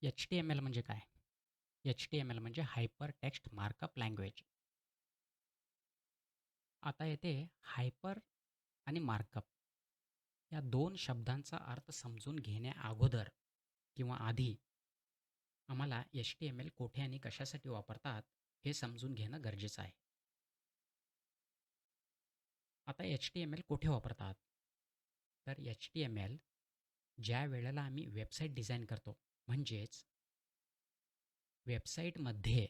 HTML म्हणजे काय? HTML म्हणजे हायपर टेक्स्ट मार्कअप लँग्वेज. आता येथे हायपर आणि मार्कअप या 2 शब्दांचा अर्थ समजून घेण्याअगोदर किंवा आधी आम्हाला HTML कोठे आणि कशासाठी वापरतात हे समजून घेणं गरजेचं आहे. आता HTML कोठे वापरतात? तर HTML ज्या वेळेला आम्ही वेबसाईट डिझाइन करतो, म्हणजेच वेबसाईटमध्ये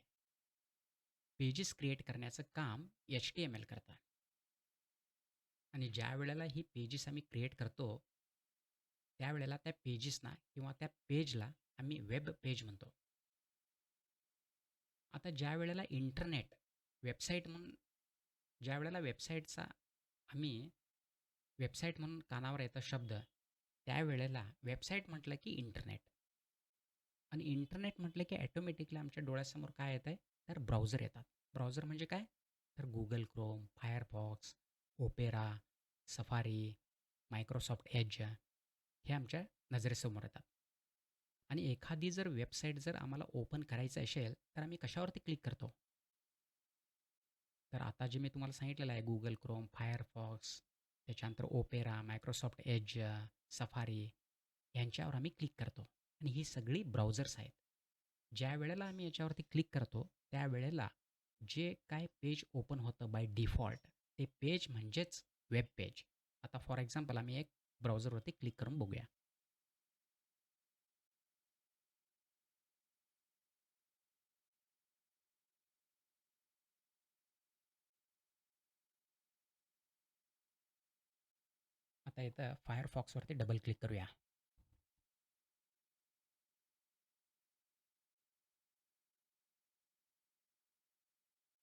पेजेस क्रिएट करण्याचं काम HTML करतं. आणि ज्या वेळेला ही पेजेस आम्ही क्रिएट करतो, त्यावेळेला त्या पेजेसना किंवा त्या पेजला आम्ही वेब पेज म्हणतो. आता ज्यावेळेला इंटरनेट वेबसाईट म्हणून ज्यावेळेला वेबसाईटचा आम्ही वेबसाईट म्हणून कानावर येतो शब्द, त्यावेळेला वेबसाईट म्हटलं की इंटरनेट आणि इंटरनेट म्हटलं की ऑटोमॅटिकली आमच्या डोळ्यासमोर काय येतंय, तर ब्राउझर येतात. ब्राउझर म्हणजे काय? तर Google Chrome, Firefox, Opera, Safari, Microsoft Edge हे आमच्या नजरेसमोर येतात. आणि एखादी जर वेबसाईट जर आम्हाला ओपन करायची असेल, तर आम्ही कशावरती क्लिक करतो? तर आता जे मी तुम्हाला सांगितलेलं आहे Google Chrome, Firefox, त्याच्यानंतर Opera, Microsoft Edge, Safari यांच्यावर आम्ही क्लिक करतो आणि ही सगळी ब्राउझर्स आहेत. ज्यावेळेला आम्ही याच्यावरती क्लिक करतो, त्यावेळेला जे काय पेज ओपन होतं बाय डिफॉल्ट, ते पेज म्हणजेच वेब पेज. आता फॉर एक्झाम्पल आम्ही एक ब्राउझरवरती क्लिक करून बघूया. आता इथं Firefoxवरती डबल क्लिक करूया.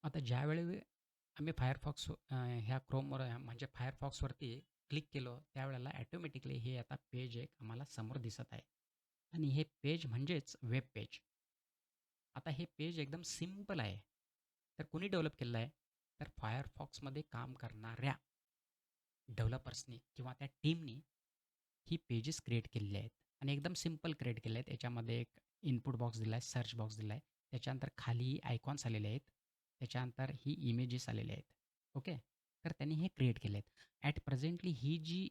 आता ज्यावेळी आम्ही ह्या Chromeवर म्हणजे Firefoxवरती क्लिक केलं, त्यावेळेला ऑटोमॅटिकली हे आता पेज एक आम्हाला समोर दिसत आहे आणि हे पेज म्हणजेच वेब पेज. आता हे पेज एकदम सिंपल आहे. तर कुणी डेव्हलप केलेलं आहे? तर Firefoxमध्ये काम करणाऱ्या डेव्हलपर्सनी किंवा त्या टीमनी ही पेजेस क्रिएट केलेली आहेत आणि एकदम सिंपल क्रिएट केले आहेत. याच्यामध्ये एक इनपुट बॉक्स दिला आहे, सर्च बॉक्स दिला आहे. त्याच्यानंतर खाली आयकॉन्स आलेले आहेत. त्याच्यानंतर ही इमेजेस आलेले आहेत. ओके. तर त्यांनी हे क्रिएट केले आहेत. ॲट प्रेझेंटली ही जी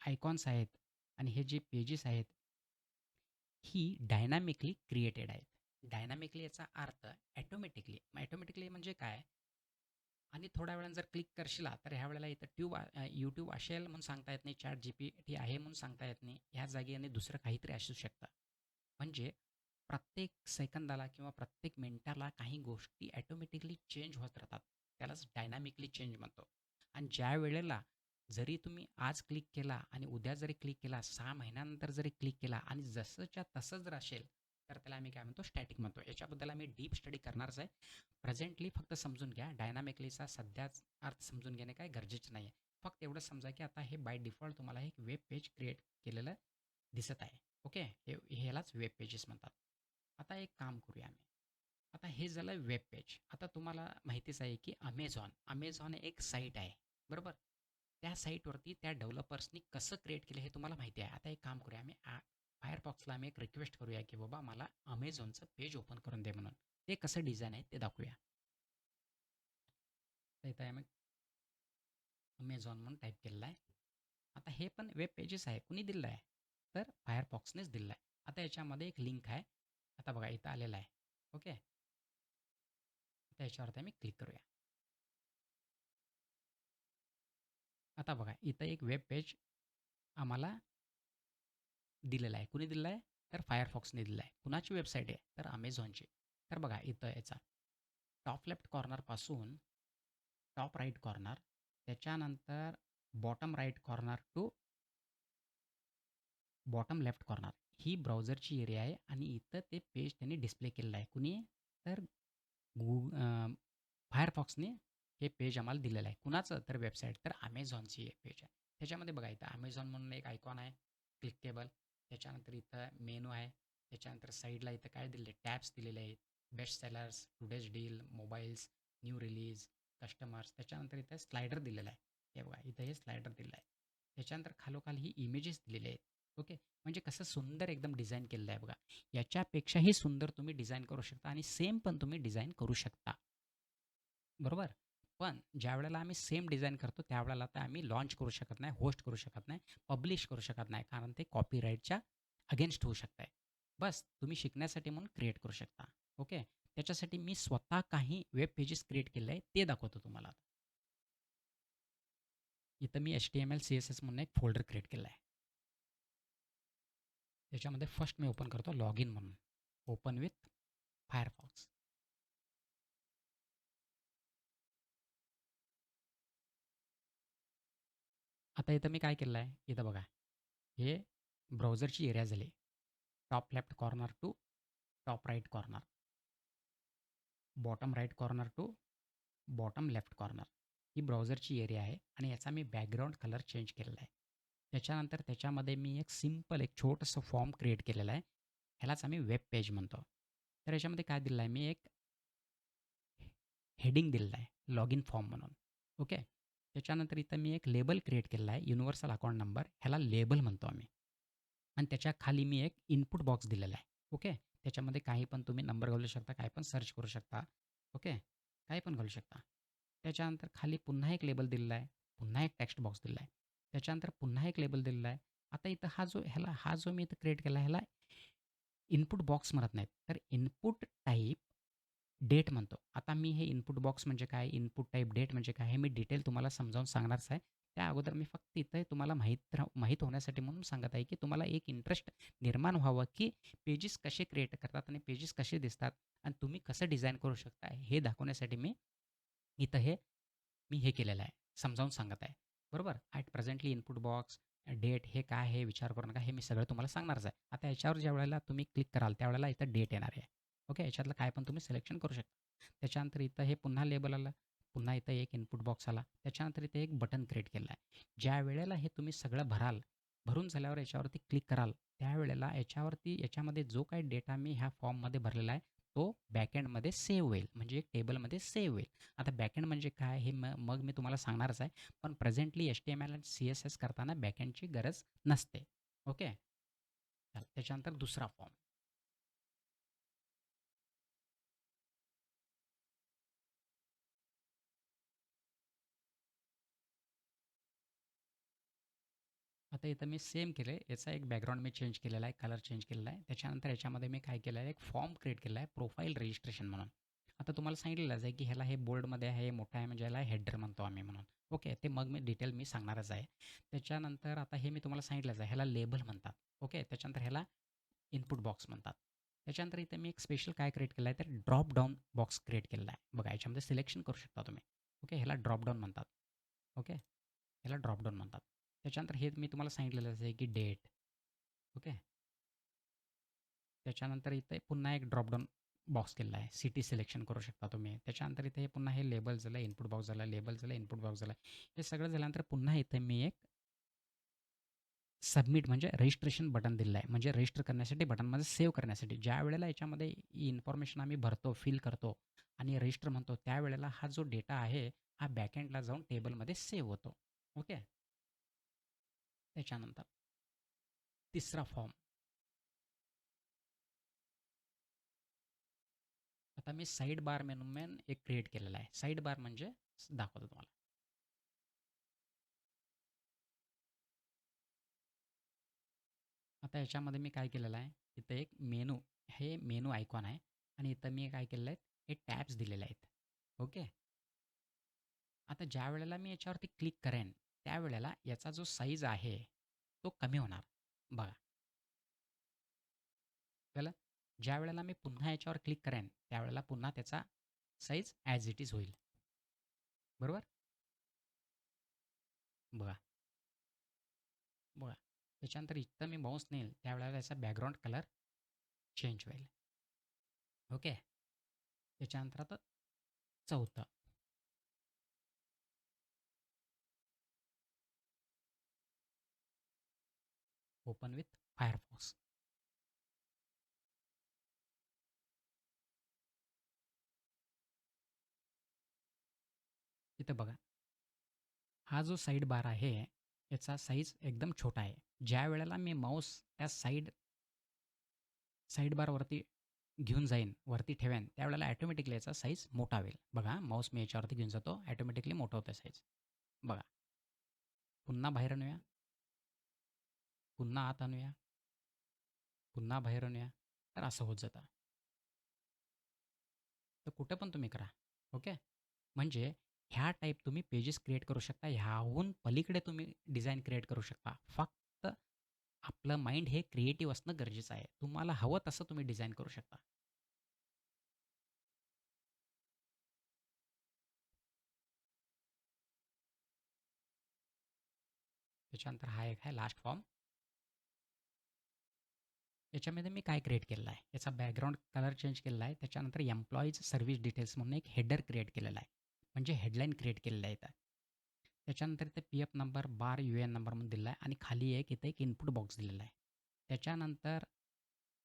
आयकॉन्स आहेत आणि हे जे पेजेस आहेत, ही डायनॅमिकली क्रिएटेड आहेत. डायनॅमिकली याचा अर्थ ऑटोमॅटिकली. ऑटोमॅटिकली म्हणजे काय? आणि थोड्या वेळानं जर क्लिक करशील तर ह्या वेळेला इथं YouTube असेल म्हणून सांगता येत नाही, ChatGPT आहे म्हणून सांगता येत नाही. ह्या जागी आणि दुसरं काहीतरी असू शकतं. म्हणजे प्रत्येक सेकंदाला किंवा प्रत्येक मिनिटाला काही गोष्टी ऑटोमॅटिकली चेंज होत राहतात. त्यालाच डायनॅमिकली चेंज म्हणतो. आणि ज्यावेळेला जरी तुम्ही आज क्लिक केला आणि उद्या जरी क्लिक केला, 6 महिन्यानंतर जरी क्लिक केला आणि जसंच्या तसं जर असेल, तर त्याला आम्ही काय म्हणतो? स्टॅटिक म्हणतो. याच्याबद्दल आम्ही डीप स्टडी करणारच आहे. प्रेझेंटली फक्त समजून घ्या. डायनॅमिकलीचा सध्याच अर्थ समजून घेणे काही गरजेचं नाही आहे. फक्त एवढंच समजा की आता हे बाय डिफॉल्ट तुम्हाला एक वेब पेज क्रिएट केलेलं दिसत आहे. ओके. ह्यालाच वेब पेजेस म्हणतात. आता एक काम करूया आम्ही. आता हे झालं वेब पेज. आता तुम्हाला माहितीच आहे की Amazon एक साईट आहे. बरोबर? त्या साईटवरती त्या डेव्हलपर्सनी कसं क्रिएट केलं हे तुम्हाला माहिती आहे. आता एक काम करूया आम्ही Firefoxला आम्ही एक रिक्वेस्ट करूया की बाबा मला Amazonचं पेज ओपन करून दे म्हणून. ते कसं डिझाइन आहे ते दाखवूया. तर इथं आम्ही Amazon म्हणून टाईप केलेलं आहे. आता हे पण वेब पेजेस आहे. कुणी दिलेलं आहे? तर Firefoxनेच दिलेलं आहे. आता याच्यामध्ये एक लिंक आहे. आता बघा इथं आलेलं आहे. ओके. आता याच्यावरती आम्ही क्लिक करूया. आता बघा इथं एक वेब पेज आम्हाला दिलेला आहे. कुणी दिलेला आहे? तर Firefoxने दिलेला आहे. कुणाची वेबसाईट आहे? तर Amazonची. तर बघा इथं याचा टॉप लेफ्ट कॉर्नरपासून टॉप राईट कॉर्नर, त्याच्यानंतर bottom right corner to bottom left corner ही ब्राउझरची एरिया आहे आणि इथं ते पेज त्यांनी डिस्प्ले केलेलं आहे. कुणी? तर Firefoxने हे पेज आम्हाला दिलेलं आहे. कुणाचं? तर वेबसाईट तर Amazonची हे पेज आहे. त्याच्यामध्ये बघा इथं Amazon म्हणून एक आयकॉन आहे, क्लिकेबल. त्याच्यानंतर इथं मेनू आहे. त्याच्यानंतर साईडला इथं काय दिले टॅब्स दिलेले आहेत. Best sellers, today's deal, mobiles, new release, customers. त्याच्यानंतर इथं स्लायडर दिलेला आहे. हे बघा इथं हे स्लायडर दिलेलं आहे. त्याच्यानंतर खालोखाल ही इमेजेस दिलेले आहेत. ओके. म्हणजे कसं सुंदर एकदम डिझाइन केलेलं आहे बघा. याच्यापेक्षाही सुंदर तुम्ही डिझाइन करू शकता आणि सेम पण तुम्ही डिझाइन करू शकता. बरोबर? पण ज्यावेळेला आम्ही सेम डिझाइन करतो, त्यावेळेला ते आम्ही लॉन्च करू शकत नाही, होस्ट करू शकत नाही, पब्लिश करू शकत नाही. कारण ते कॉपीराईटच्या अगेन्स्ट होऊ शकतंय. बस तुम्ही शिकण्यासाठी म्हणून क्रिएट करू शकता. ओके. त्याच्यासाठी मी स्वतः काही वेब पेजेस क्रिएट केले आहे, ते दाखवतो तुम्हाला. इथं मी HTML, CSS म्हणून एक फोल्डर क्रिएट केला आहे. त्याच्यामध्ये फर्स्ट मी ओपन करतो लॉग इन म्हणून. Open with Firefox. आता इथं मी काय केलं आहे, इथं बघा. हे ब्राउझरची एरिया झाली. Top left corner to top right corner. Bottom right corner to bottom left corner. ही ब्राउझरची एरिया आहे आणि याचा मी बॅकग्राऊंड कलर चेंज केलेला आहे. त्याच्यानंतर त्याच्यामध्ये मी एक सिम्पल एक छोटंसं फॉर्म क्रिएट केलेलं आहे. ह्यालाच आम्ही वेब पेज म्हणतो. तर याच्यामध्ये काय दिलं आहे, मी एक हेडिंग दिलेलं आहे, लॉग इन फॉर्म म्हणून. ओके. त्याच्यानंतर इथं मी एक लेबल क्रिएट केलेला आहे, युनिव्हर्सल अकाउंट नंबर. ह्याला लेबल म्हणतो आम्ही. आणि त्याच्या खाली मी एक इनपुट बॉक्स दिलेला आहे. ओके. त्याच्यामध्ये काही पण तुम्ही नंबर घालू शकता, काही पण सर्च करू शकता. ओके. काही पण घालू शकता. त्याच्यानंतर खाली पुन्हा एक लेबल दिलेला आहे. पुन्हा एक टेक्स्ट बॉक्स दिलेला आहे. त्याच्यानंतर पुन्हा एक लेबल दिलेला आहे. आता इथं हा जो मी इथं क्रिएट केला ह्याला इनपुट बॉक्स म्हणत नाहीत, तर इनपुट टाइप डेट म्हणतो. आता मी हे इनपुट बॉक्स म्हणजे काय, इनपुट टाइप डेट म्हणजे काय, हे मी डिटेल तुम्हाला समजावून सांगणारच आहे. त्या अगोदर मी फक्त इथं तुम्हाला माहीत होण्यासाठी म्हणून सांगत आहे, की तुम्हाला एक इंटरेस्ट निर्माण व्हावं, की पेजेस कसे क्रिएट करतात आणि पेजेस कसे दिसतात आणि तुम्ही कसं डिझाइन करू शकता, हे दाखवण्यासाठी मी इथं हे केलेलं आहे, समजावून सांगत आहे. बरोबर? At presently input box, date हे काय आहे विचार करू नका. हे मी सगळं तुम्हाला सांगणारच आहे. आता याच्यावर ज्यावेळेला तुम्ही क्लिक कराल, त्यावेळेला इथं डेट येणार आहे. ओके. याच्यातलं काय पण तुम्ही सिलेक्शन करू शकता. त्याच्यानंतर इथं हे पुन्हा लेबल आलं. पुन्हा इथं एक इनपुट बॉक्स आला. त्याच्यानंतर इथे एक बटन क्रिएट केलं आहे. ज्यावेळेला हे तुम्ही सगळं भरून झाल्यावर याच्यावरती क्लिक कराल, त्यावेळेला याच्यामध्ये जो काही डेटा मी ह्या फॉर्ममध्ये भरलेला आहे, तो बॅकएंडमध्ये सेव्ह होईल. म्हणजे एक टेबलमध्ये सेव्ह होईल. आता बॅकएंड म्हणजे काय हे मग मी तुम्हाला सांगणारच आहे. पण प्रेझेंटली HTML आणि CSS करताना बॅकएंडची गरज नसते. ओके. त्याच्यानंतर दुसरा फॉर्म. आता इथं मी सेम केलं आहे. याचा एक बॅकग्राऊंड मी चेंज केलेला आहे, कलर चेंज केलेला आहे. त्याच्यानंतर याच्यामध्ये मी काय केलं आहे, एक फॉर्म क्रिएट केला आहे, प्रोफाईल रजिस्ट्रेशन म्हणून. आता तुम्हाला सांगितलेलंच आहे, की ह्याला हे बोल्डमध्ये आहे, मोठा आहे म्हणजे ह्याला हेडर म्हणतो आम्ही म्हणून. ओके. ते मग मी डिटेल सांगणारच आहे. त्याच्यानंतर आता हे मी तुम्हाला सांगितलंच आहे, ह्याला लेबल म्हणतात. ओके. त्याच्यानंतर ह्याला इनपुट बॉक्स म्हणतात. त्याच्यानंतर इथे मी एक स्पेशल काय क्रिएट केलं आहे, तर ड्रॉप डाउन बॉक्स क्रिएट केलेला आहे. बघा याच्यामध्ये सिलेक्शन करू शकता तुम्ही. ओके. ह्याला ड्रॉप डाउन म्हणतात. ओके. ह्याला ड्रॉप डाउन म्हणतात. त्याच्यानंतर हे मी तुम्हाला सांगितलेलंच आहे, की डेट. ओके. त्याच्यानंतर इथे पुन्हा एक ड्रॉपडाऊन बॉक्स केलेला आहे. सिटी सिलेक्शन करू शकता तुम्ही. त्याच्यानंतर इथे पुन्हा हे लेबल झालं, इनपुट बॉक्स झाला, लेबल झालं, इनपुट बॉक्स झाला. हे सगळं झाल्यानंतर पुन्हा इथे मी एक सबमिट म्हणजे रजिस्ट्रेशन बटन दिलेलं आहे. म्हणजे रजिस्टर करण्यासाठी बटनमध्ये सेव्ह करण्यासाठी. ज्यावेळेला याच्यामध्ये इन्फॉर्मेशन आम्ही भरतो, फिल करतो आणि रजिस्टर म्हणतो, त्यावेळेला हा जो डेटा आहे, हा बॅकएंडला जाऊन टेबलमध्ये सेव्ह होतो. ओके. त्याच्यानंतर तिसरा फॉर्म. आता मी साइड बार म्हणून एक क्रिएट केलेला आहे. साइड बार म्हणजे दाखवतो तुम्हाला. आता याच्यामध्ये मी काय केलेलं आहे, इथं एक हे मेनू आयकॉन आहे आणि इथं मी काय केलेलं आहे, हे टॅब्स दिलेले आहेत. ओके. आता ज्यावेळेला मी याच्यावरती क्लिक करेन, त्यावेळेला याचा जो साईज आहे, तो कमी होणार. बघा, कळलं? ज्यावेळेला मी पुन्हा याच्यावर क्लिक करेन, त्यावेळेला पुन्हा त्याचा साईज ॲज इट इज होईल. बरोबर? बघा, बघा. त्याच्यानंतर इथं मी माऊस नेईल, त्यावेळेला याचा बॅकग्राऊंड कलर चेंज होईल. ओके. त्याच्यानंतर आता चौथं. Open with Firefox. इथं बघा, हा जो साइड बार आहे, याचा साईज एकदम छोटा आहे. ज्यावेळेला मी माऊस त्या साइड बारवरती घेऊन जाईन, वरती ठेवेन, त्यावेळेला ऑटोमॅटिकली याचा साईज मोठा होईल. बघा माऊस मी याच्यावरती घेऊन जातो, ऑटोमॅटिकली मोठं होतं साईज. बघा. पुन्हा बाहेर आणूया, पुन्हा आत आणूया, पुन्हा बाहेर आणूया. तर असं होत जातं. तर कुठं पण तुम्ही करा. ओके. म्हणजे ह्या टाईप तुम्ही पेजेस क्रिएट करू शकता. ह्याहून पलीकडे तुम्ही डिझाइन क्रिएट करू शकता. फक्त आपलं माइंड हे क्रिएटिव्ह असणं गरजेचं आहे. तुम्हाला हवं तसं तुम्ही डिझाइन करू शकता. त्याच्यानंतर हा एक आहे लास्ट फॉर्म. याच्यामध्ये मी काय क्रिएट केलेलं आहे, याचा बॅकग्राऊंड कलर चेंज केलेला आहे. त्याच्यानंतर एम्प्लॉईज सर्व्हिस डिटेल्स म्हणून एक हेडर क्रिएट केलेला आहे. म्हणजे हेडलाईन क्रिएट केलेलं आहे इथं. त्याच्यानंतर इथे पी-एफ नंबर, बार यू-एन नंबर म्हणून दिलेला आहे आणि खाली एक इथे एक इनपुट बॉक्स दिलेला आहे. त्याच्यानंतर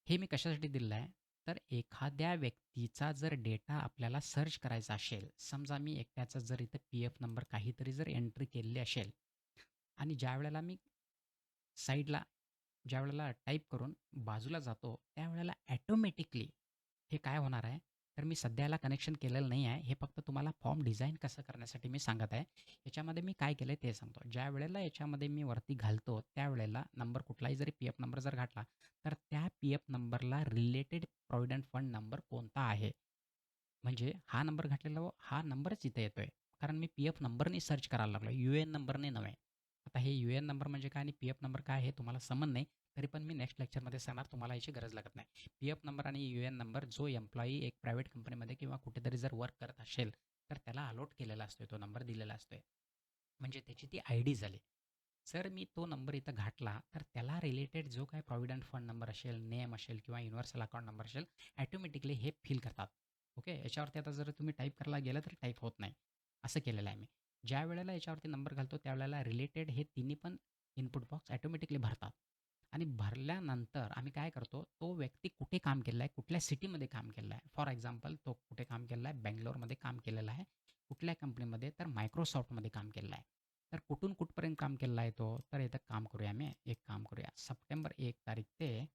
हे मी कशासाठी दिलेलं आहे, तर एखाद्या व्यक्तीचा जर डेटा आपल्याला सर्च करायचा असेल, समजा मी एकट्याचा जर इथं पी-एफ नंबर काहीतरी जर एंट्री केलेली असेल आणि ज्यावेळेला मी साईडला ज्यावेळेला टाईप करून बाजूला जातो, त्यावेळेला ॲटोमॅटिकली हे काय होणार आहे, तर मी सध्या याला कनेक्शन केलेलं नाही आहे. हे फक्त तुम्हाला फॉर्म डिझाइन कसं करण्यासाठी मी सांगत आहे. याच्यामध्ये मी काय केलं ते सांगतो. ज्यावेळेला याच्यामध्ये मी वरती घालतो, त्यावेळेला नंबर कुठलाही जरी पी-एफ नंबर जर घातला, तर त्या पी-एफ नंबरला रिलेटेड प्रॉव्हिडंट फंड नंबर कोणता आहे? म्हणजे हा नंबर घातलेला हा नंबरच इथे येतोय. कारण मी पी-एफ नंबरने सर्च करायला लागलो, यू-एन नंबरने नव्हे. आता हे यू-एन नंबर म्हणजे काय आणि पी-एफ नंबर काय हे तुम्हाला समज नाही. तरी पण मी नेक्स्ट लेक्चरमध्ये सांगणार, तुम्हाला याची गरज लागत नाही. पी-एफ नंबर आणि यू-एन नंबर जो एम्प्लॉयी एक प्रायव्हेट कंपनीमध्ये किंवा कुठेतरी जर वर्क करत असेल, तर त्याला अलॉट केलेला असतोय, तो नंबर दिलेला असतोय. म्हणजे त्याची ती आय-डी झाली. जर मी तो नंबर इथं घातला, तर त्याला रिलेटेड जो काही प्रॉव्हिडंट फंड नंबर असेल, नेम असेल किंवा युनिव्हर्सल अकाउंट नंबर असेल, ऑटोमॅटिकली हे फिल करतात. ओके. याच्यावरती आता जर तुम्ही टाईप करायला गेलं तर टाईप होत नाही. असं केलेलं आहे मी. ज्या वेळेला याच्यावरती नंबर घालतो त्यावेळेला रिलेटेड हे तिन्ही पण इनपुट बॉक्स ऑटोमॅटिकली भरतात. आणि भरल्यानंतर आम्ही काय करतो, तो व्यक्ती कुठे काम केलेला आहे, कुठल्या सिटीमध्ये काम केलेलं आहे. फॉर एक्झाम्पल तो कुठे काम केलेलं आहे, बंगलोरमध्ये काम केलेलं आहे. कुठल्या कंपनीमध्ये, तर मायक्रोसॉफ्टमध्ये काम केलेलं आहे. तर कुठून कुठपर्यंत काम केलेला आहे तो, तर इथं काम करूया एक काम करूया. सप्टेंबर 1 तारीख ते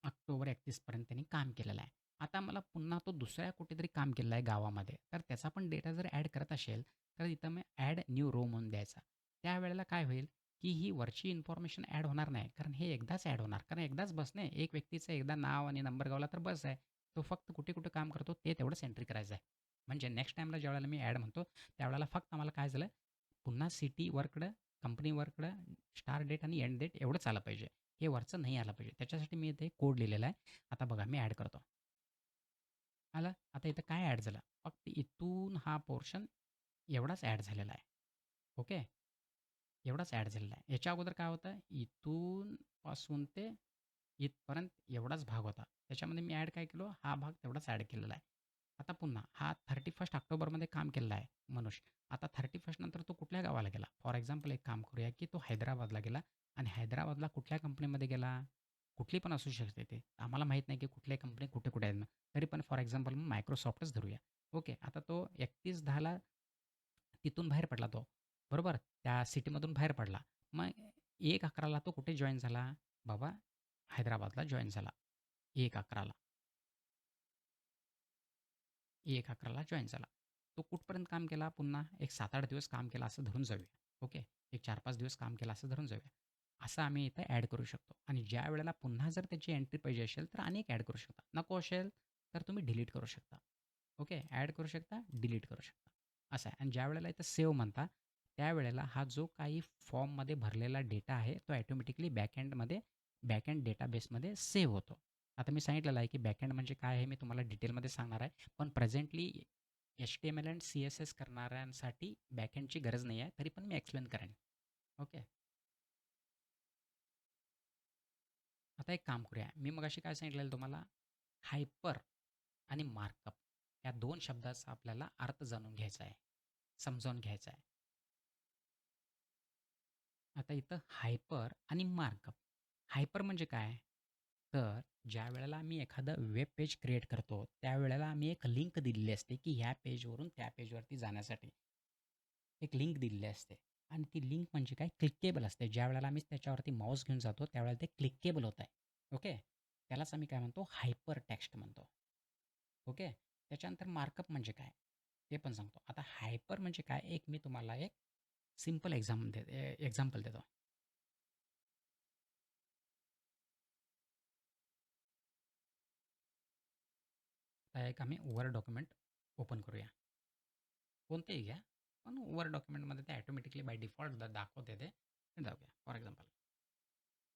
ऑक्टोबर 31 पर्यंत त्यांनी काम केलेलं आहे. आता मला पुन्हा तो दुसऱ्या कुठेतरी काम केलेलं आहे गावामध्ये, तर त्याचा पण डेटा जर ॲड करत असेल, तर इथं मी ॲड न्यू रो म्हणून द्यायचा. त्यावेळेला काय होईल, की ही वरची इन्फॉर्मेशन ॲड होणार नाही. कारण हे एकदाच ॲड होणार. कारण एकदाच बस नाही. एक व्यक्तीचं एकदा नाव आणि नंबर गावला तर बस आहे. तो फक्त कुठे-कुठे काम करतो ते तेवढंच एंट्री करायचं आहे. म्हणजे नेक्स्ट टाईमला ज्यावेळेला मी ॲड म्हणतो, त्यावेळेला फक्त आम्हाला काय झालं, पुन्हा सिटी वर्कडं, कंपनी वर्कडं, स्टार्ट डेट आणि एंड डेट एवढंच आलं पाहिजे. हे वरचं नाही आलं पाहिजे. त्याच्यासाठी मी इथे कोड लिहिलेला आहे. आता बघा मी ॲड करतो. आलं? आता इथं काय ॲड झालं? फक्त इथून हा पोर्शन एवढाच ॲड झालेला आहे. ओके. एवढाच ॲड झालेला आहे. याच्या अगोदर काय होतं? इथून पासून ते इथपर्यंत एवढाच भाग होता. त्याच्यामध्ये मी ॲड काय केलो? हा भाग तेवढाच ॲड केलेला आहे. आता पुन्हा हा 31 ऑक्टोबरमध्ये काम केलेला आहे मनुष्य. आता 31 नंतर तो कुठल्या गावाला गेला? फॉर एक्झाम्पल एक काम करूया, की तो हैदराबादला गेला आणि हैदराबादला कुठल्या कंपनीमध्ये गेला? कुठली पण असू शकते ते. आम्हाला माहीत नाही, की कुठल्या कंपनी कुठे-कुठे आहेत. तरी पण फॉर एक्झाम्पल मायक्रोसॉफ्टच धरूया. ओके. आता तो 31/10ला तिथून बाहेर पडला तो. बरोबर? त्या सिटीमधून बाहेर पडला. मग 1/11ला तो कुठे जॉइन झाला? बाबा हैदराबादला जॉइन झाला. 1/11ला. 1/11ला जॉइन झाला. तो कुठपर्यंत काम केला? पुन्हा एक 7-8 दिवस काम केला असं धरून जाऊया. ओके. एक 4-5 दिवस काम केलं असं धरून जाऊया. असं आम्ही इथं ॲड करू शकतो आणि ज्यावेळेला पुन्हा जर त्याची एंट्री पाहिजे असेल, तर अनेक ॲड करू शकता. नको असेल, तर तुम्ही डिलीट करू शकता. ओके. ॲड करू शकता, डिलीट करू शकता. असं आहे आणि ज्यावेळेला इथं सेव्ह म्हणता, त्यावेळेला हा जो काही फॉर्ममध्ये भरलेला डेटा आहे, तो ऑटोमॅटिकली बॅकएंड डेटाबेसमध्ये सेव्ह होतो. आता मी सांगितलेलं आहे, की बॅकएंड म्हणजे काय आहे, मी तुम्हाला डिटेलमध्ये सांगणार आहे. पण प्रेझेंटली HTML अँड CSS करणाऱ्यांसाठी बॅकएंडची गरज नाही आहे. तरी पण मी एक्सप्लेन करेन. ओके. आता एक काम करूया. मी मगाशी काय सांगितलेलं तुम्हाला, हायपर आणि मार्कअप या 2 शब्दाचा आपल्याला अर्थ जाणून घ्यायचा आहे, समजावून घ्यायचा आहे. आता इथं हायपर आणि मार्कअप. हायपर म्हणजे काय? तर ज्यावेळेला आम्ही एखादं वेब पेज क्रिएट करतो, त्यावेळेला आम्ही एक लिंक दिलेली असते, की ह्या पेजवरून त्या पेजवरती जाण्यासाठी. एक लिंक दिलेली असते आणि ती लिंक म्हणजे काय क्लिकेबल असते. ज्यावेळेला आम्ही त्याच्यावरती माऊस घेऊन जातो त्यावेळेला ते क्लिकेबल होत आहे. ओके. त्यालाच आम्ही काय म्हणतो हायपर टेक्स्ट म्हणतो. ओके. त्याच्यानंतर मार्कअप म्हणजे काय ते पण सांगतो. आता हायपर म्हणजे काय एक मी तुम्हाला एक सिंपल एक्झाम्पल देतो. आता एक आम्ही वर्ड डॉक्युमेंट ओपन करूया. कोणतेही घ्या पण वर्ड डॉक्युमेंटमध्ये ते ॲटोमॅटिकली बाय डिफॉल्ट दाखवते ते जाऊया. For example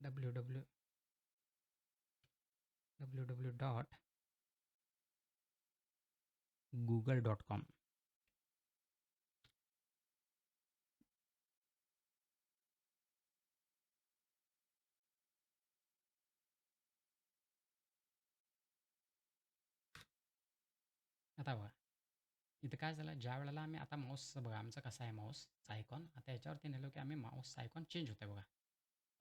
W W W W dot google.com. आता बघा इथं काय झालं ज्या वेळेला आम्ही आता माऊसचं बघा आमचं कसं आहे माऊसचा आयकॉन आता याच्यावरती नेलो की आम्ही माऊसचा आयकॉन चेंज होते बघा.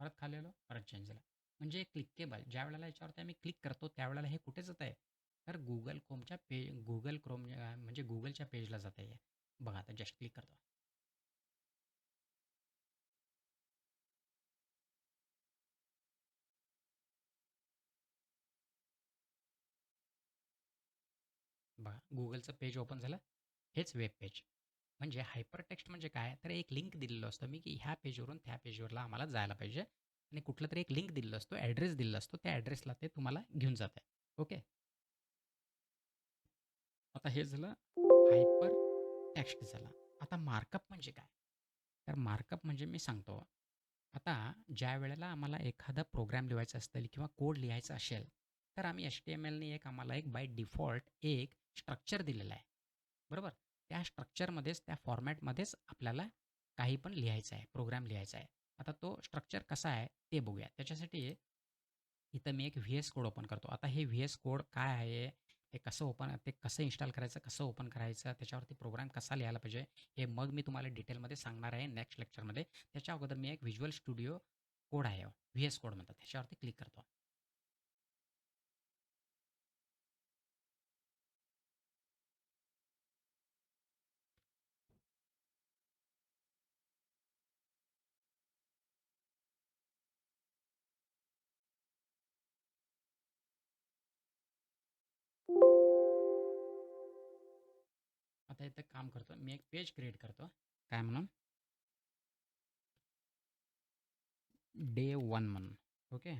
परत खाली आलो परत चेंज झाला. म्हणजे क्लिकेबल ज्या वेळेला याच्यावरती आम्ही क्लिक करतो त्यावेळेला हे कुठे जात आहे तर गुगल क्रोम म्हणजे गुगलच्या पेजला जात आहे. बघा आता जस्ट क्लिक करतो. बघा गुगलचं पेज ओपन झालं. हेच वेब पेज. म्हणजे हायपर टेक्स्ट म्हणजे काय तर एक लिंक दिलेलं असतं मी की ह्या पेजवरून त्या पेजवरला आम्हाला जायला पाहिजे आणि कुठलं तरी एक लिंक दिलेलं असतो ॲड्रेस दिलेला असतो त्या ॲड्रेसला ते तुम्हाला घेऊन जात आहे. ओके. आता हे झालं हायपर टेक्स्ट झालं. आता मार्कअप म्हणजे काय तर मार्कअप म्हणजे मी सांगतो. आता ज्या वेळेला आम्हाला एखादा प्रोग्राम लिहायचा असेल किंवा कोड लिहायचा असेल तर आम्ही HTMLने एक आम्हाला एक बाय डिफॉल्ट एक स्ट्रक्चर दिलेला आहे. बरोबर. त्या स्ट्रक्चरमध्येच त्या फॉर्मॅटमध्येच आपल्याला काही पण लिहायचं आहे प्रोग्राम लिहायचा आहे. आता तो स्ट्रक्चर कसा आहे ते बघूया. त्याच्यासाठी इथं मी एक व्ही एस कोड ओपन करतो. आता हे व्ही एस कोड काय आहे ते कसं इन्स्टॉल करायचं कसं ओपन करायचं त्याच्यावरती प्रोग्राम कसा लिहायला पाहिजे हे मग मी तुम्हाला डिटेलमध्ये सांगणार आहे नेक्स्ट लेक्चरमध्ये. त्याच्या अगोदर मी एक व्हिज्युअल स्टुडिओ कोड आहे व्ही एस कोड म्हणतात त्याच्यावरती क्लिक करतो. आता इथं काम करतो मी एक पेज क्रिएट करतो. काय म्हणून day 1 म्हणून. ओके.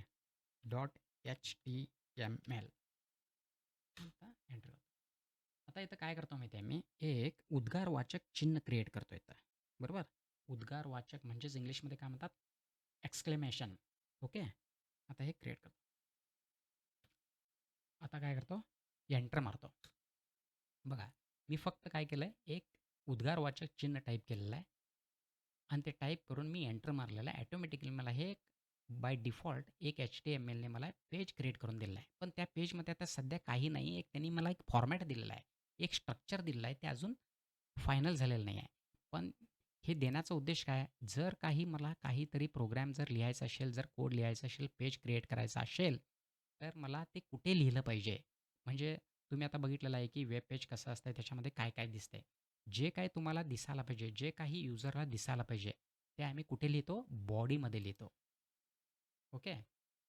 .html आता एंटर. आता इथं काय करतो माहिती आहे मी एक उद्गारवाचक चिन्ह क्रिएट करतो इथं. बरोबर. उद्गारवाचक म्हणजेच इंग्लिशमध्ये काय म्हणतात एक्सक्लेमेशन. ओके. आता हे क्रिएट करतो. आता काय करतो एंटर मारतो. बघा मी फक्त काय केलं आहे एक उद्गारवाचक चिन्ह टाईप केलेलं आहे आणि ते टाईप करून मी एंटर मारलेलं आहे ॲटोमॅटिकली मला हे बाय डिफॉल्ट एक HTMLने मला पेज क्रिएट करून दिलेलं आहे. पण त्या पेजमध्ये आता सध्या काही नाही एक त्यांनी मला एक फॉर्मॅट दिलेला आहे. एक स्ट्रक्चर दिलेलं आहे ते अजून फायनल झालेलं नाही आहे. पण हे देण्याचा उद्देश काय जर काही मला काहीतरी प्रोग्राम जर लिहायचा असेल जर कोड लिहायचा असेल पेज क्रिएट करायचा असेल तर मला ते कुठे लिहिलं पाहिजे. म्हणजे तुम्ही आता बघितलेलं आहे की वेब पेज कसं असतं त्याच्यामध्ये काय काय दिसतंय. जे काही तुम्हाला दिसायला पाहिजे जे काही युजरला दिसायला पाहिजे ते आम्ही कुठे लिहितो बॉडीमध्ये लिहितो. ओके.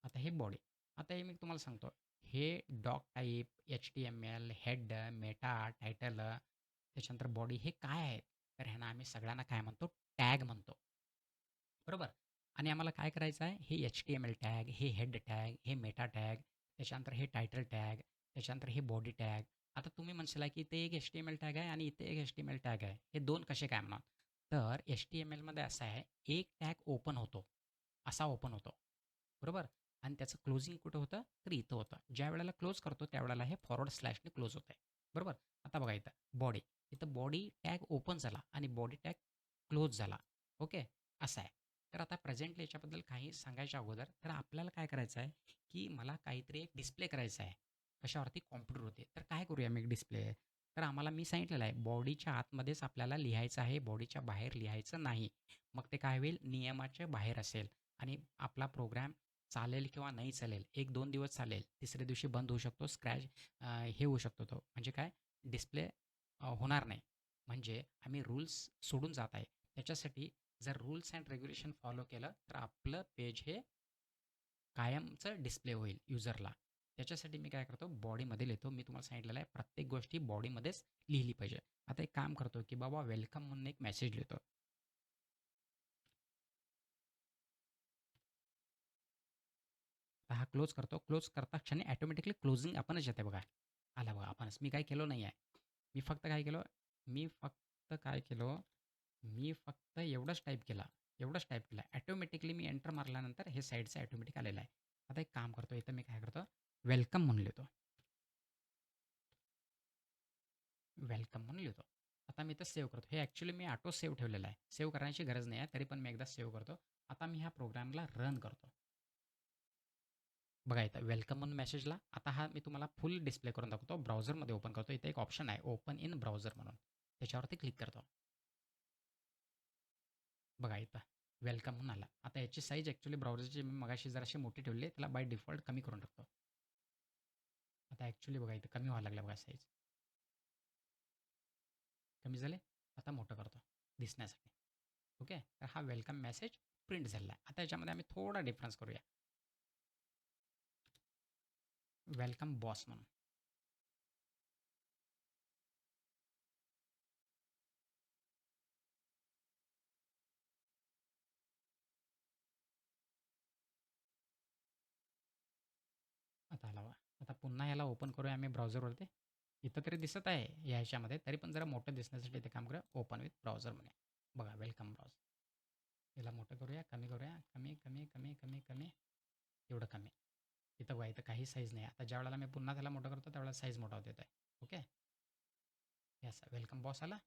आता हे बॉडी. आता हे मी तुम्हाला सांगतो. हे doc type, HTML, head, meta, title त्याच्यानंतर बॉडी हे काय आहे? तर ह्यांना आम्ही सगळ्यांना काय म्हणतो? टॅग म्हणतो. बरोबर. आणि आम्हाला काय करायचं आहे? हे HTML टॅग, हे हेड टॅग, हे मेटा टॅग, त्याच्यानंतर हे टायटल टॅग, त्याच्यानंतर हे बॉडी टॅग. आता तुम्ही म्हणशाल की इथे एक HTML टॅग आहे आणि इथे एक HTML टॅग आहे. हे 2 कसे काय म्हणा? तर HTMLमध्ये असं आहे, एक टॅग ओपन होतो. असा ओपन होतो. बरोबर. आणि त्याचं क्लोजिंग कुठं होतं? तर इथं होतं. ज्यावेळेला क्लोज करतो त्यावेळेला हे फॉरवर्ड स्लॅशने क्लोज होतं आहे. बरोबर. आता बघा इथं बॉडी. इथं बॉडी टॅग ओपन झाला आणि बॉडी टॅग क्लोज झाला. ओके. असं आहे. तर आता प्रेझेंटली याच्याबद्दल काही सांगायच्या अगोदर तर आपल्याला काय करायचं आहे, की मला काहीतरी एक डिस्प्ले करायचा आहे. कशावरती? कॉम्प्युटरवरती. तर काय करूया मी एक डिस्प्ले? तर आम्हाला मी सांगितलेलं आहे बॉडीच्या आतमध्येच आपल्याला लिहायचं आहे, बॉडीच्या बाहेर लिहायचं नाही. मग ते काय होईल? नियमाच्या बाहेर असेल आणि आपला प्रोग्राम चालेल किंवा नाही चालेल. 1-2 दिवस चालेल. तिसऱ्या दिवशी बंद होऊ शकतो. हे होऊ शकतो तो. म्हणजे काय? डिस्प्ले होणार नाही. म्हणजे आम्ही रूल्स सोडून जात आहे. त्याच्यासाठी जर रूल्स अँड रेग्युलेशन फॉलो केलं तर आपलं पेज हे कायमचं डिस्प्ले होईल युजरला. त्याच्यासाठी मी काय करतो, बॉडीमध्ये लिहितो. मी तुम्हाला सांगितलेलं आहे प्रत्येक गोष्टी बॉडीमध्येच लिहिली पाहिजे. आता एक काम करतो की बाबा वेलकम म्हणून एक मेसेज लिहितो. आता हा क्लोज करतो. क्लोज करता क्षणी ऑटोमॅटिकली क्लोजिंग आपणच येते बघा. आला बघा आपणच. मी काही केलं नाही आहे. मी फक्त काय केलं, मी फक्त काय केलं, मी फक्त एवढंच टाईप केलं. ऑटोमॅटिकली मी एंटर मारल्यानंतर हे साईडचं ऑटोमॅटिक आलेलं आहे. आता एक काम करतो, इथं मी काय करतो, वेलकम म्हणून लिहितो. वेलकम म्हणून लिहितो. आता मी इथं सेव्ह करतो. हे ॲक्च्युली मी ऑटो सेव्ह ठेवलेलं आहे. सेव्ह करण्याची गरज नाही आहे. तरी पण मी एकदा सेव्ह करतो. आता मी ह्या प्रोग्रामला रन करतो. बघा इथं वेलकम म्हणून मेसेजला आता हा मी तुम्हाला फुल डिस्प्ले करून दाखवतो. ब्राउझरमध्ये ओपन करतो. इथे एक ऑप्शन आहे ओपन इन ब्राउझर म्हणून. त्याच्यावरती क्लिक करतो. बघा इथं वेलकम म्हणून आला. आता याची साईज ॲक्च्युली ब्राउझरची मी मगाशी जराशी मोठी ठेवली आहे. त्याला बाय डिफॉल्ट कमी करून टाकतो. आता ॲक्च्युली बघा इथं कमी व्हायला लागला बघा साईज. कमी झाले. आता मोठं करतो दिसण्यासाठी. ओके. तर हा वेलकम मेसेज प्रिंट झालेला आहे. आता याच्यामध्ये आम्ही थोडा डिफरन्स करूया. वेलकम बॉस म्हणून. आता आला बघा. आता पुन्हा याला ओपन करूया आम्ही ब्राउझरवरती. इथं तरी दिसत आहे या ह्याच्यामध्ये, तरी पण जरा मोठं दिसण्यासाठी इथे काम करूया ओपन विथ ब्राउझर म्हणूया. बघा वेलकम ब्राउझर. याला मोठं करूया, कमी करूया, कमी कमी कमी कमी कमी एवढं कमी. इथं बघा इथं काही साईज नाही. आता ज्या वेळेला मी पुन्हा त्याला मोठं करतो त्यावेळेला साईज मोठा होत आहे. ओके. यस वेलकम बॉस आला.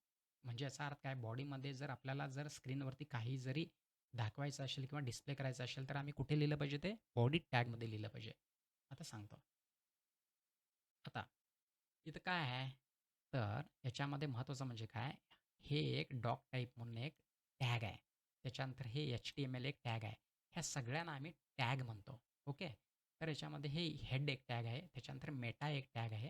म्हणजे याचा अर्थ काय, बॉडीमध्ये जर आपल्याला जर स्क्रीनवरती काही जरी दाखवायचं असेल किंवा डिस्प्ले करायचं असेल तर आम्ही कुठे लिहिलं पाहिजे, ते बॉडी टॅगमध्ये लिहिलं पाहिजे. आता सांगतो. आता इथं काय आहे, तर याच्यामध्ये महत्त्वाचं म्हणजे काय, हे एक डॉक टाईप म्हणून एक टॅग आहे. त्याच्यानंतर हे HTML एक टॅग आहे. ह्या सगळ्यांना आम्ही टॅग म्हणतो. ओके. तर याच्यामध्ये हे हेड एक टॅग आहे, त्याच्यानंतर मेटा एक टॅग आहे,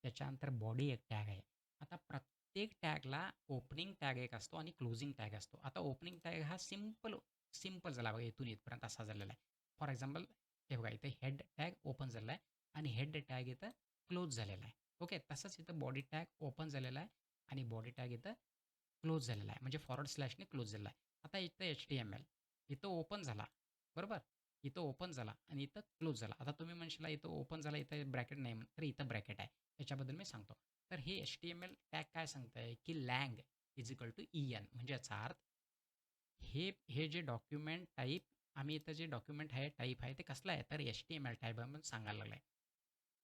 त्याच्यानंतर बॉडी एक टॅग आहे. आता प्रत्येक टॅगला ओपनिंग टॅग एक असतो आणि क्लोजिंग टॅग असतो. आता ओपनिंग टॅग हा सिम्पल झाला बघा, इथून इथपर्यंत असा झालेला आहे. फॉर एक्झाम्पल हे बघा इथे हेड टॅग ओपन झालेला आहे आणि हेड टॅग इथं क्लोज झालेला आहे. ओके. तसंच इथं बॉडी टॅग ओपन झालेला आहे आणि बॉडी टॅग इथं क्लोज झालेला आहे. म्हणजे फॉरवर्ड स्लॅशने क्लोज झालेला आहे. आता इथं HTML इथं ओपन झाला, बरोबर? इथं ओपन झाला आणि इथं क्लोज झाला. आता तुम्ही म्हणशीला इथं ओपन झाला, इथं ब्रॅकेट नाही, तर इथं ब्रॅकेट आहे. याच्याबद्दल मी सांगतो. तर हे HTML टॅग काय सांगतंय, की lang is equal to EN. म्हणजे याचा अर्थ हे हे जे डॉक्युमेंट टाईप, आम्ही इथं जे डॉक्युमेंट आहे टाईप आहे ते कसलं आहे, तर HTML टाईप म्हणून सांगायला लागलं आहे.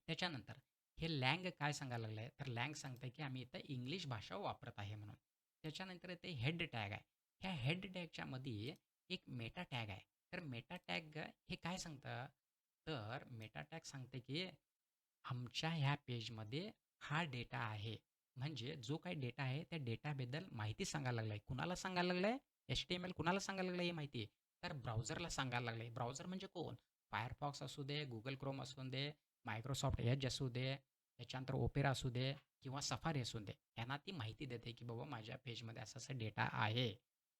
त्याच्यानंतर हे लँग काय सांगायला लागलं आहे, तर लँग सांगतं की आम्ही इथं इंग्लिश भाषा वापरत आहे म्हणून. त्याच्यानंतर ते हेड टॅग आहे. ह्या हेड टॅगच्या मध्ये एक मेटा टॅग आहे. तर मेटा टॅग हे काय सांगतं, तर मेटा टॅग सांगते की आमच्या ह्या पेजमध्ये हा डेटा आहे. म्हणजे जो काही डेटा आहे त्या डेटाबद्दल माहिती सांगायला लागलाय. कुणाला सांगायला लागलाय? HTML कुणाला सांगायला लागलाय ही माहिती? तर ब्राउझरला सांगायला लागलाय. ब्राउझर म्हणजे कोण? Firefox असू दे, Google Chrome असू दे, Microsoft Edge असू दे, त्याच्यानंतर Opera असू दे किंवा Safari असू दे. त्यांना ती माहिती देते की बाबा माझ्या पेजमध्ये असा-असा डेटा आहे.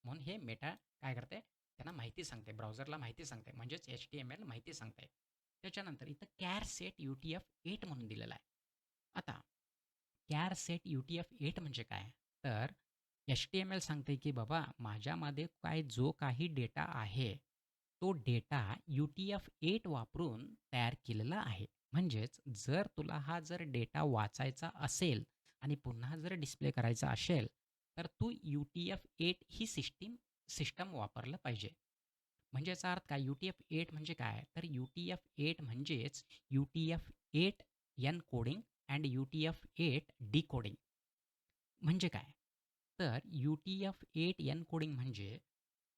म्हणून हे मेटा काय करते? त्यांना माहिती सांगते. ब्राउझरला माहिती सांगते. म्हणजेच HTML माहिती सांगते. त्याच्यानंतर इथं कॅर सेट UTF-8 म्हणून दिलेला आहे. आता कॅर सेट UTF-8 म्हणजे काय? तर HTML सांगते की बाबा माझ्यामध्ये जो काही डेटा आहे, तो डेटा UTF-8 वापरून तयार केलेला आहे. म्हणजेच जर तुला हा जर डेटा वाचायचा असेल आणि पुन्हा जर डिस्प्ले करायचा असेल, तर तू UTF-8 ही सिस्टम वापरलं पाहिजे. म्हणजे याचा अर्थ काय? UTF-8 म्हणजे काय? तर UTF-8 म्हणजेच UTF-8 encoding and UTF-8 decoding. म्हणजे काय? तर UTF-8 एन्कोडिंग म्हणजे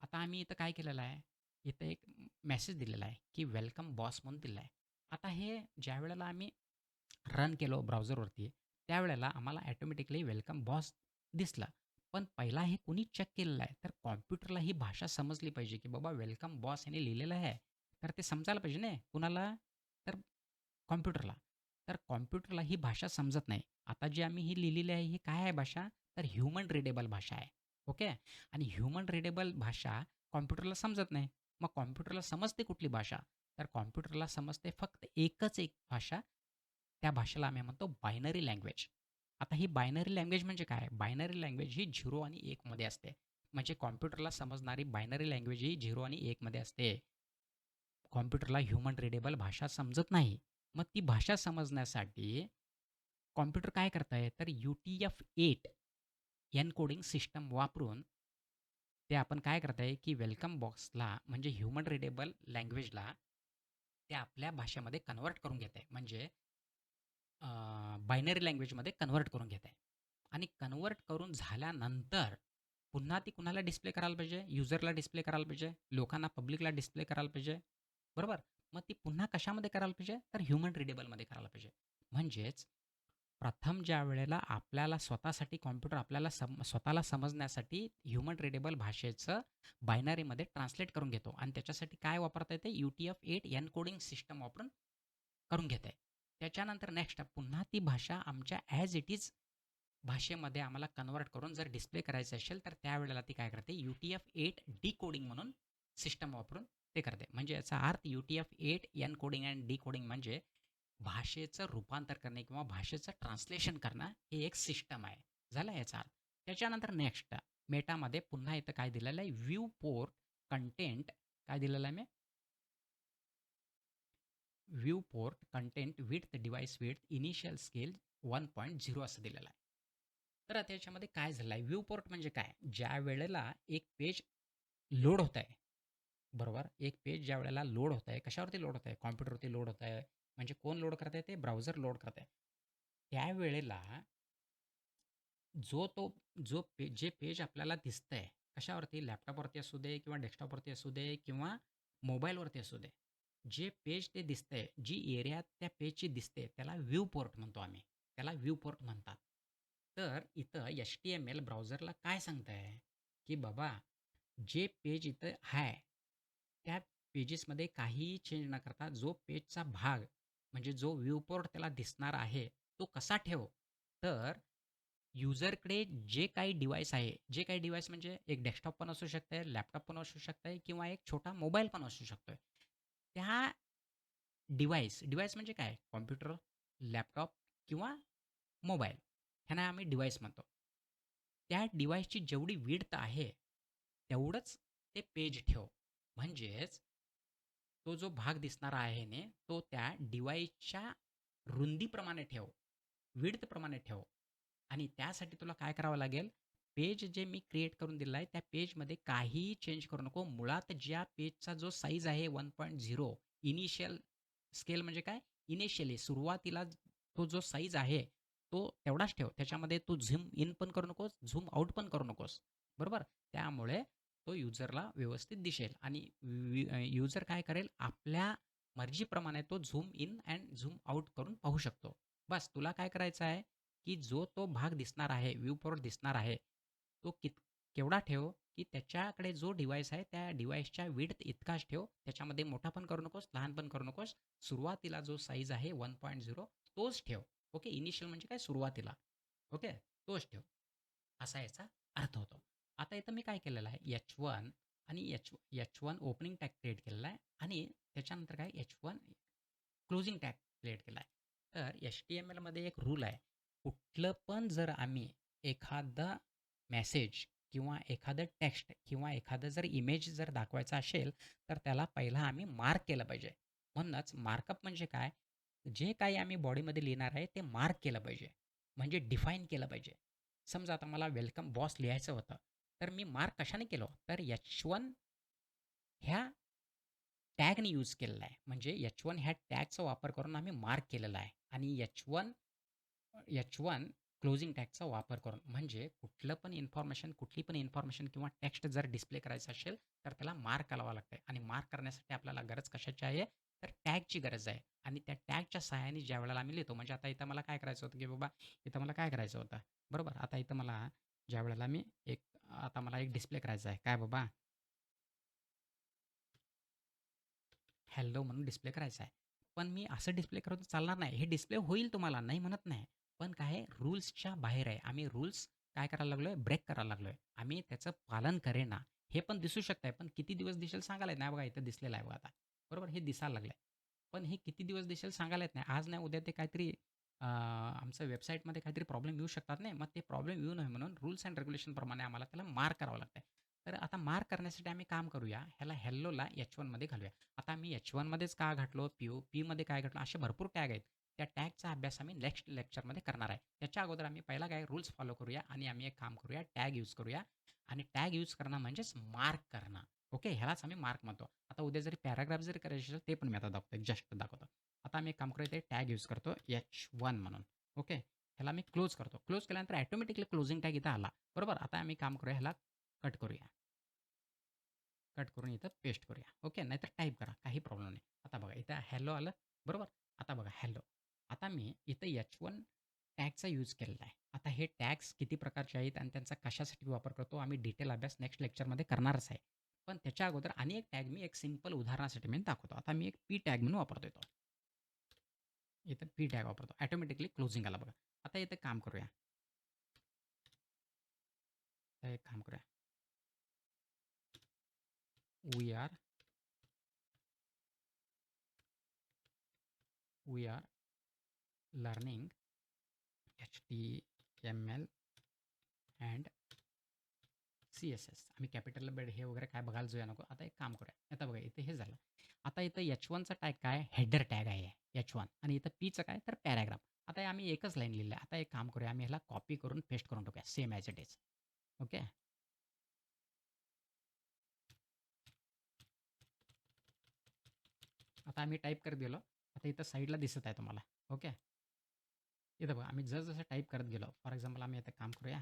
आता आम्ही इथं काय केलेलं आहे? इथं एक मेसेज दिलेला आहे, की वेलकम बॉस म्हणून दिलेला आहे. आता हे ज्यावेळेला आम्ही रन केलो ब्राउझरवरती, त्यावेळेला आम्हाला ऑटोमॅटिकली वेलकम बॉस दिसला. पण पहिला हे कोणी चेक केलेलं आहे, तर कॉम्प्युटरला ही भाषा समजली पाहिजे, की बाबा वेलकम बॉस याने लिहिलेलं आहे. तर ते समजायला पाहिजे ना कुणाला? तर कॉम्प्युटरला. तर कॉम्प्युटरला ही भाषा समजत नाही. आता जी आम्ही ही लिहिलेली आहे, ही काय आहे भाषा? तर ह्युमन रीडेबल भाषा आहे. ओके. आणि ह्युमन रीडेबल भाषा कॉम्प्युटरला समजत नाही. मग कॉम्प्युटरला समजते कुठली भाषा? तर कॉम्प्युटरला समजते फक्त एकच एक भाषा. त्या भाषेला आम्ही म्हणतो बायनरी लँग्वेज. आता ही बायनरी लँग्वेज म्हणजे काय? बायनरी लँग्वेज ही 0 आणि 1 मध्ये असते. म्हणजे कॉम्प्युटरला समजणारी बायनरी लँग्वेज ही 0 आणि 1 मध्ये असते. कॉम्प्युटरला ह्युमन रीडेबल भाषा समजत नाही. मग ती भाषा समजण्यासाठी कॉम्प्युटर काय करतंय, तर UTF-8 एन्कोडिंग सिस्टम वापरून ते आपण काय करतंय, की वेलकम बॉक्सला म्हणजे ह्युमन रीडेबल लँग्वेजला ते आपल्या भाषेमध्ये कन्व्हर्ट करून घेतंय. म्हणजे बायनरी लँग्वेजमध्ये कन्व्हर्ट करून घेत आहे. आणि कन्व्हर्ट करून झाल्यानंतर पुन्हा ती कुणाला डिस्प्ले करायला पाहिजे? युजरला डिस्प्ले करायला पाहिजे, लोकांना पब्लिकला डिस्प्ले करायला पाहिजे, बरोबर? मग ती पुन्हा कशामध्ये करायला पाहिजे? तर ह्युमन रीडेबलमध्ये करायला पाहिजे. म्हणजेच प्रथम ज्यावेळेला आपल्याला स्वतःसाठी कॉम्प्युटर आपल्याला स्वतःला समजण्यासाठी ह्युमन रीडेबल भाषेचं बायनरीमध्ये ट्रान्सलेट करून घेतो आणि त्याच्यासाठी काय वापरता येते? UTF-8 एन्कोडिंग सिस्टम वापरून करून घेत आहे. त्याच्यानंतर नेक्स्ट पुन्हा ती भाषा आमच्या ॲज इट इज भाषेमध्ये आम्हाला कन्व्हर्ट करून जर डिस्प्ले करायचं असेल, तर त्यावेळेला ती काय करते? UTF-8 डिकोडिंग म्हणून सिस्टम वापरून ते करते. म्हणजे याचा अर्थ UTF-8 एन्कोडिंग अँड डिकोडिंग म्हणजे भाषेचं रूपांतर करणे किंवा भाषेचं ट्रान्सलेशन करणं हे एक सिस्टम आहे. झालं याचा अर्थ. त्याच्यानंतर नेक्स्ट मेटामध्ये पुन्हा इथं काय दिलेलं आहे? व्ह्यू पोर्ट कंटेंट काय दिलेलं आहे मी? Viewport content width device width initial scale 1.0 असं दिलेलं आहे. तर आता याच्यामध्ये काय झालं आहे? व्ह्यू पोर्ट म्हणजे काय? ज्या वेळेला एक पेज लोड होत आहे, बरोबर? एक पेज ज्या वेळेला लोड होत आहे, कशावरती लोड होत आहे? कॉम्प्युटरवरती लोड होत आहे. म्हणजे कोण लोड करत आहे? ते ब्राउझर लोड करत आहे. त्यावेळेला जो तो जो जे पेज आपल्याला दिसतंय, कशावरती? लॅपटॉपवरती असू दे किंवा डेस्कटॉपवरती असू दे किंवा मोबाईलवरती असू दे. जे पेज ते दिसतंय, जी एरिया त्या पेजची दिसते, त्याला व्ह्यू पोर्ट म्हणतो आम्ही. त्याला व्ह्यू पोर्ट म्हणतात. तर इथं HTML ब्राउझरला काय सांगतंय, की बाबा जे पेज इथं आहे, त्या पेजेसमध्ये काहीही चेंज न करता जो पेजचा भाग म्हणजे जो व्ह्यू पोर्ट त्याला दिसणार आहे, तो कसा ठेव? तर युजरकडे जे काही डिव्हाइस आहे, जे काही डिव्हाइस म्हणजे एक डेस्कटॉप पण असू शकते, लॅपटॉप पण असू शकते किंवा एक छोटा मोबाईल पण असू शकतोय. त्या डिव्हाइस, डिव्हाइस म्हणजे काय? कॉम्प्युटर, लॅपटॉप किंवा मोबाईल. ह्यांना आम्ही डिव्हाइस म्हणतो. त्या डिव्हाइसची जेवढी विड्थ आहे, तेवढंच ते पेज ठेव. म्हणजेच तो जो भाग दिसणारा आहे ने, तो त्या डिव्हाइसच्या रुंदीप्रमाणे ठेव, विड्थप्रमाणे ठेव आणि त्यासाठी तुला काय करावं लागेल, पेज जे मी क्रिएट करून दिलं आहे, त्या पेजमध्ये काहीही चेंज करू नको. मुळात ज्या पेजचा जो साईज आहे 1.0 इनिशियल स्केल म्हणजे काय? इनिशियली सुरुवातीला तो जो साईज आहे, तो तेवढाच ठेव. त्याच्यामध्ये तू झूम इन पण करू नकोस, झूम आउट पण करू नकोस. बरोबर? त्यामुळे तो युजरला व्यवस्थित दिसेल आणि युजर काय करेल? आपल्या मर्जीप्रमाणे तो zoom in and zoom out करून पाहू शकतो. बस तुला काय करायचं आहे, की जो तो भाग दिसणार आहे, व्ह्यू पोर्ट दिसणार आहे, तो केवढा ठेव, की त्याच्याकडे जो डिव्हाइस आहे, त्या डिव्हाइसच्या विड्थ इतकाच ठेव. त्याच्यामध्ये मोठा पण करू नकोस, लहान पण करू नकोस. सुरुवातीला जो साईज आहे 1.0 तोच ठेव. ओके. इनिशियल म्हणजे काय? सुरुवातीला. ओके. तोच ठेव. असा याचा अर्थ होतो. आता इथं मी काय केलेलं आहे, H1 आणि H1 ओपनिंग टॅग क्रिएट केलेला आहे आणि त्याच्यानंतर काय H1 क्लोजिंग टॅग क्रिएट केला आहे. तर HTMLमध्ये एक रूल आहे. कुठलं पण जर आम्ही एखादा मेसेज किंवा एखादं टेक्स्ट किंवा एखादं जर इमेज जर दाखवायचा असेल, तर त्याला पहिला आम्ही मार्क केलं पाहिजे. म्हणूनच मार्कअप म्हणजे काय? जे काही आम्ही बॉडीमध्ये लिहिणार आहे, ते मार्क केलं पाहिजे. म्हणजे डिफाईन केलं पाहिजे. समजा आता मला वेलकम बॉस लिहायचं होतं, तर मी मार्क कशाने केलं? तर H1 ह्या टॅगने यूज केलेला आहे. म्हणजे H1 ह्या टॅगचा वापर करून आम्ही मार्क केलेला आहे आणि H1 क्लोजिंग टॅगचा वापर करून. म्हणजे कुठली पण इन्फॉर्मेशन किंवा टेक्स्ट जर डिस्प्ले करायचं असेल, तर त्याला मार्क करावं लागतं आणि मार्क करण्यासाठी आपल्याला गरज कशाची आहे? तर टॅगची गरज आहे आणि त्या टॅगच्या सहाय्याने ज्यावेळेला आम्ही लिहितो, म्हणजे आता इथं मला काय करायचं होतं, की बाबा इथं मला काय करायचं होतं, बरोबर? आता इथं मला ज्यावेळेला मी आता मला एक डिस्प्ले करायचा आहे. काय बाबा? हॅलो म्हणून डिस्प्ले करायचा आहे. पण मी असं डिस्प्ले करून चालणार नाही. हे डिस्प्ले होईल तुम्हाला, नाही म्हणत नाही. पण काय आहे रूल्सच्या बाहेर आहे. आम्ही रूल्स काय करायला लागलोय? ब्रेक करायला लागलोय. आम्ही त्याचं पालन करेना. हे पण दिसू शकतंय, पण किती दिवस दिसेल सांगायला येत नाही. बघा इथं दिसलेलं आहे बघा आता. बरोबर? हे दिसायला लागलंय. पण हे किती दिवस दिसेल सांगायला येत नाही. आज नाही उद्या ते काहीतरी आमचं वेबसाईटमध्ये काहीतरी प्रॉब्लेम येऊ शकतात नाही. मग ते प्रॉब्लेम येऊ नये म्हणून रूल्स एंड रेग्युलेशन प्रमाणे आम्हाला त्याला मार्क करावं लागतंय. तर आता मार्क करण्यासाठी आम्ही काम करूया, ह्याला हेल्लोला H1मध्ये घालूया. आता आम्ही H1मध्येच का घातलो, पीमध्ये काय घातलं, असे भरपूर टॅग आहेत. त्या टॅगचा अभ्यास आम्ही नेक्स्ट लेक्चरमध्ये करणार आहे. त्याच्या अगोदर आम्ही पहिला काय रूल्स फॉलो करूया आणि आम्ही एक काम करूया, टॅग यूज करूया आणि टॅग यूज करणं म्हणजेच मार्क करणं. ओके, ह्यालाच आम्ही मार्क म्हणतो. आता उद्या जरी पॅराग्राफ जरी करायचे असेल, ते पण मी आता दाखवतो, जस्ट दाखवतो. आता आम्ही एक काम करूया, ते टॅग यूज करतो H1 म्हणून. ओके, ह्याला मी क्लोज करतो. क्लोज केल्यानंतर ऑटोमॅटिकली क्लोजिंग टॅग इथं आला. बरोबर, आता आम्ही काम करूया, ह्याला कट करूया. कट करून इथं पेस्ट करूया. ओके, नाहीतर टाईप करा, काही प्रॉब्लेम नाही. आता बघा इथं हॅलो आलं, बरोबर. आता बघा हॅलो. आता मी इथं H1 टॅगचा यूज केलेला आहे. आता हे टॅग्स किती प्रकारचे आहेत आणि त्यांचा कशासाठी वापर करतो आम्ही डिटेल अभ्यास नेक्स्ट लेक्चरमध्ये करणारच आहे. पण त्याच्या अगोदर आणि एक टॅग मी एक सिंपल उदाहरणासाठी मी दाखवतो. आता मी एक पी टॅग म्हणून वापरतोय तो. इथं पी टॅग वापरतो. ऑटोमॅटिकली क्लोजिंग आला बघा. आता इथं काम करूया. आता एक काम करूया. We are learning HTML and CSS. आम्ही कॅपिटल बेड हे वगैरे काय बघायला जाऊया नको. आता एक काम करूया. आता बघा इथे हे झालं. आता इथं H1चा टॅग काय? हेडर टॅग आहे H1 आणि इथं पीचं काय? तर पॅराग्राफ. आता हे आम्ही एकच लाईन लिहिलं आहे. आता एक काम करूया. आम्ही ह्याला कॉपी करून पेस्ट करून टाकूया. Same as it is. Okay. आता आम्ही टाईप करत गेलो. आता इथं साईडला दिसत आहे तुम्हाला. ओके. इथं बघा आम्ही जसं टाईप करत गेलो. फॉर एक्झाम्पल आम्ही आता काम करूया.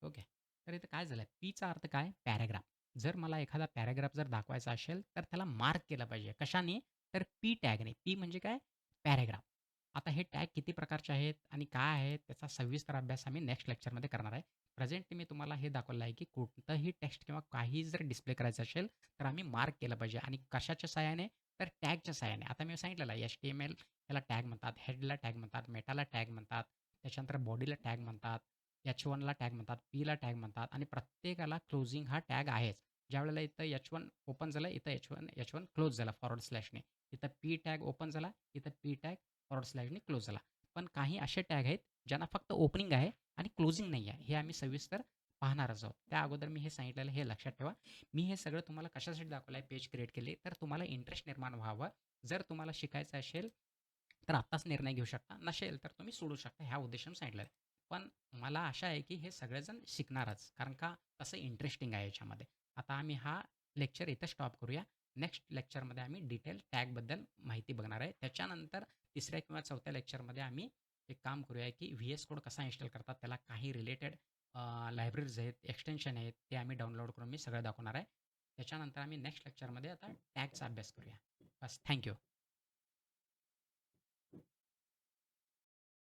ओके. तर इथं काय झालं पीचा अर्थ काय? पॅराग्राफ. जर मला एखादा पॅराग्राफ जर दाखवायचा असेल, तर त्याला मार्क केलं पाहिजे. कशाने? तर पी टॅगने. पी म्हणजे काय? पॅराग्राफ. आता हे टॅग किती प्रकारचे आहेत आणि काय आहेत त्याचा सविस्तर अभ्यास आम्ही नेक्स्ट लेक्चरमध्ये करणार आहे. प्रेझेंटली मी तुम्हाला हे दाखवलं आहे, की कोणतंही टेक्स्ट किंवा काही जर डिस्प्ले करायचं असेल, तर आम्ही मार्क केलं पाहिजे आणि कशाच्या सहाय्याने? तर टॅगच्या सहाय्याने. आता मी सांगितलेलं आहे HTML याला टॅग म्हणतात, हेडला टॅग म्हणतात, मेटाला टॅग म्हणतात, त्याच्यानंतर बॉडीला टॅग म्हणतात. H1ला टॅग म्हणतात, पीला टॅग म्हणतात आणि प्रत्येकाला क्लोजिंग हा टॅग आहेच. ज्यावेळेला इथं H1 ओपन झालं, इथं H1 क्लोज झाला फॉरवर्ड स्लॅशने. इथं पी टॅग ओपन झाला, इथं पी टॅग फॉरवर्ड स्लॅशने क्लोज झाला. पण काही असे टॅग आहेत ज्यांना फक्त ओपनिंग आहे आणि क्लोजिंग नाही आहे. हे आम्ही सविस्तर पाहणारच आहोत. त्या अगोदर मी हे सांगितलेलं हे लक्षात ठेवा. मी हे सगळं तुम्हाला कशासाठी दाखवलं आहे, पेज क्रिएट केली तर तुम्हाला इंटरेस्ट निर्माण व्हावं. जर तुम्हाला शिकायचं असेल तर आत्ताच निर्णय घेऊ शकता. नसेल तर तुम्ही सोडू शकता. ह्या उद्देशाने सांगितलं आहे. पण मला आशा आहे की हे सगळेजण शिकणारच. कारण का तसं इंटरेस्टिंग आहे याच्यामध्ये. आता आम्ही हा लेक्चर इथं स्टॉप करूया. नेक्स्ट लेक्चरमध्ये आम्ही डिटेल टॅगबद्दल माहिती बघणार आहे. त्याच्यानंतर तिसऱ्या किंवा चौथ्या लेक्चरमध्ये आम्ही एक काम करूया की VS कोड कसा इन्स्टॉल करतात, त्याला काही रिलेटेड लायब्ररीज आहेत, एक्सटेन्शन आहेत, ते आम्ही डाउनलोड करून मी सगळं दाखवणार आहे. त्याच्यानंतर आम्ही नेक्स्ट लेक्चरमध्ये आता टॅगचा अभ्यास करूया. बस थँक